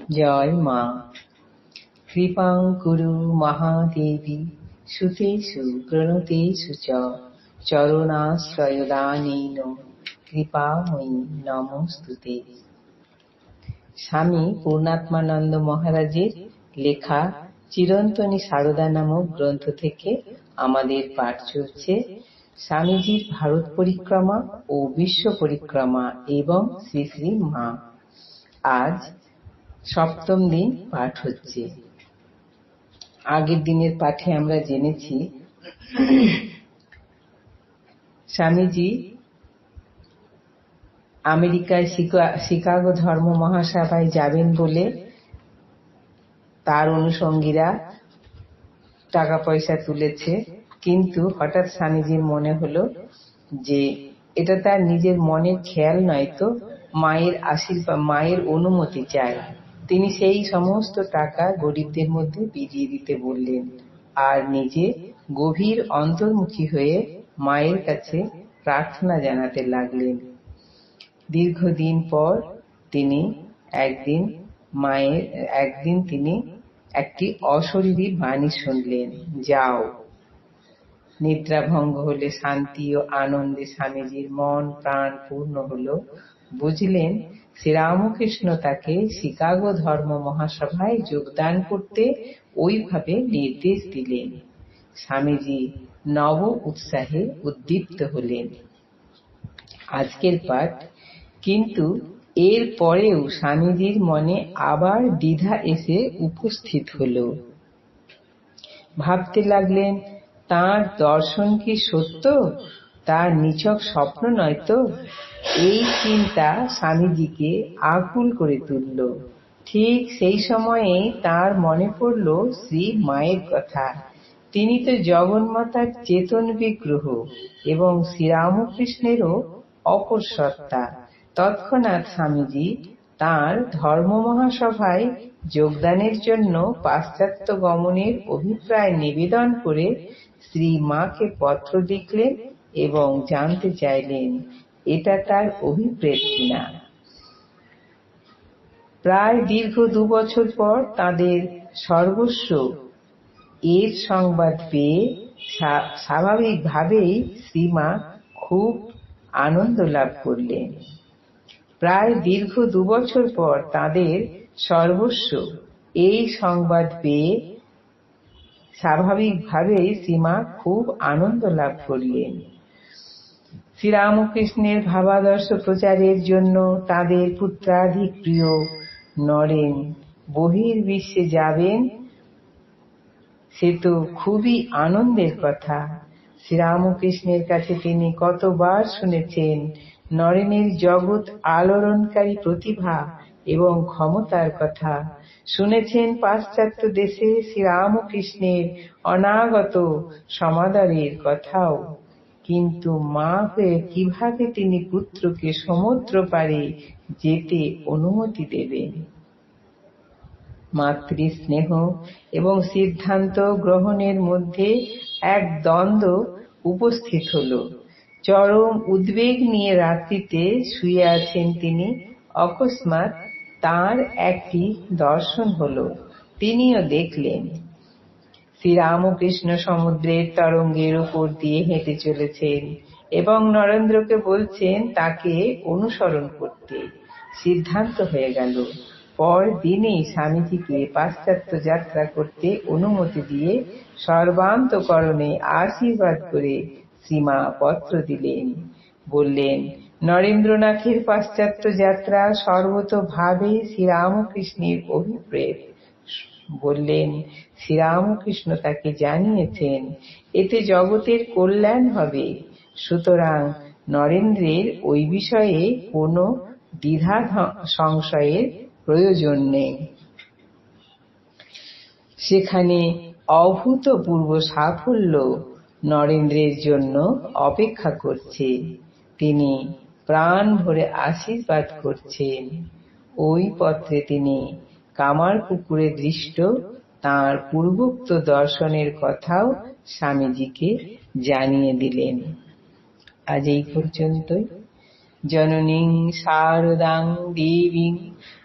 জয় মা। কৃপাং কুরু মহাদেবী সুতেষু প্রণতেষু চ চরণাশ্রয়দানেন কৃপাময়ী নমস্তুতে। স্বামী পূর্ণাত্মানন্দ মহারাজের লেখা চিরন্তনী সারদা নামক গ্রন্থ থেকে আমাদের পাঠ চলছে স্বামীজির ভারত পরিক্রমা ও বিশ্ব পরিক্রমা এবং শ্রী শ্রী মা। আজ সপ্তম দিন পাঠ হচ্ছে। আগের দিনের পাঠে আমরা জেনেছি স্বামীজি আমেরিকায় শিকাগো ধর্ম মহাসভায় যাবেন বলে তার অনুষঙ্গীরা টাকা পয়সা তুলেছে, কিন্তু হঠাৎ স্বামীজির মনে হলো যে এটা তার নিজের মনের খেয়াল নয়, তো মায়ের আশীর্বাদ, মায়ের অনুমতি চায়। তিনি সেই সমস্ত টাকা গরিবদের মধ্যে বিলিয়ে দিতে বললেন আর নিজে গভীর অন্তর্মুখী হয়ে মায়ের কাছে প্রার্থনা জানাতে লাগলেন। দীর্ঘদিন পর তিনি একদিন তিনি একটি অশরীরী বাণী শুনলেন, যাও। নিদ্রাভঙ্গ হলে শান্তি ও আনন্দে স্বামীজির মন প্রাণ পূর্ণ হল। বুঝলেন শ্রীরামকৃষ্ণ তাকে শিকাগো ধর্ম মহাসভায় যোগদান করতে ওইভাবে নির্দেশ দিলেন। স্বামীজি নব উৎসাহে উদ্দীপ্ত হলেন। আজকের পাঠ। কিন্তু এর পরেও স্বামীজির মনে আবার দ্বিধা এসে উপস্থিত হল। ভাবতে লাগলেন, তাঁর দর্শন কি সত্য, তার নিছক স্বপ্ন নয় তো? এই চিন্তা স্বামীজিকে আকুল করে তুলল। ঠিক সেই সময়ে তার মনে পড়ল শ্রী মায়ের কথা। তিনি তো জগন্মাতার চেতন বিগ্রহ এবং শ্রীরামকৃষ্ণেরও অপর সত্তা। তৎক্ষণাৎ স্বামীজি তাঁর ধর্ম মহাসভায় যোগদানের জন্য পাশ্চাত্য গমনের অভিপ্রায় নিবেদন করে শ্রী মাকে পত্র লিখলেন এবং জানতে চাইলেন এটা তার অভিপ্রেত কিনা। প্রায় দীর্ঘ 2 বছর পর তাদের সর্বস্ব এর সংবাদ পেয়ে স্বাভাবিকভাবেই শ্রীমা খুব আনন্দ লাভ করলেন। প্রায় দীর্ঘ 2 বছর পর তাদের সর্বস্ব এই সংবাদ পেয়ে স্বাভাবিকভাবেই শ্রীমা খুব আনন্দ লাভ করলেন। শ্রীরামকৃষ্ণের ভাবাদর্শ প্রচারের জন্য তাদের পুত্রাধিক প্রিয় নরেন বহির্বিশ্বে যাবেন, সে তো খুবই আনন্দের কথা। শ্রীরামকৃষ্ণের কাছে তিনি কতবার শুনেছেন নরেনের জগৎ আলোড়নকারী প্রতিভা এবং ক্ষমতার কথা। শুনেছেন পাশ্চাত্য দেশে শ্রীরামকৃষ্ণের অনাগত সমাদরের কথাও। কিন্তু মা হয়ে কিভাবে তিনি পুত্রকে সমুদ্র পারে যেতে অনুমতি দেবেন? মাতৃস্নেহ এবং সিদ্ধান্ত গ্রহণের মধ্যে এক দ্বন্দ্ব উপস্থিত হল। চরম উদ্বেগ নিয়ে রাত্রিতে শুয়ে আছেন তিনি। অকস্মাৎ তাঁর একটি দর্শন হল। তিনিও দেখলেন শ্রীরামকৃষ্ণ সমুদ্রের তরঙ্গের উপর দিয়ে হেঁটে চলেছেন এবং নরেন্দ্রকে বলছেন তাকে অনুসরণ করতে। সিদ্ধান্ত হয়ে গেল, পর দিনেই স্বামীজিকে পাশ্চাত্য যাত্রা করতে অনুমতি দিয়ে সর্বান্তঃকরণে আশীর্বাদ করে শ্রীমা পত্র দিলেন। বললেন, নরেন্দ্রনাথের পাশ্চাত্য যাত্রা সর্বতোভাবে শ্রীরামকৃষ্ণের অভিপ্রেত। বললেন, শ্রীরামকৃষ্ণ তাকে জানিয়েছেন এতে জগতের কল্যাণ হবে। সুতরাং নরেন্দ্রের ওই বিষয়ে কোনো দ্বিধা সংশয়ের প্রয়োজন নেই। সেখানে অভূতপূর্ব সাফল্য নরেন্দ্রের জন্য অপেক্ষা করছে। তিনি প্রাণ ভরে আশীর্বাদ করছেন। ওই পত্রে তিনি কামারপুকুরে দৃষ্ট তাঁর পূর্বোক্ত দর্শনের কথাও স্বামীজিকে জানিয়ে দিলেন। আজ এই পর্যন্তই। জননীং শারদাং দেবীং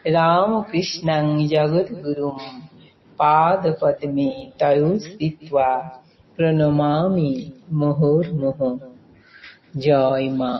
রামকৃষ্ণাং জগদ্গুরুম পাদপদ্মে তয়ো স্থিত্বা প্রণমামি মুহুর্মুহুঃ। জয় মা।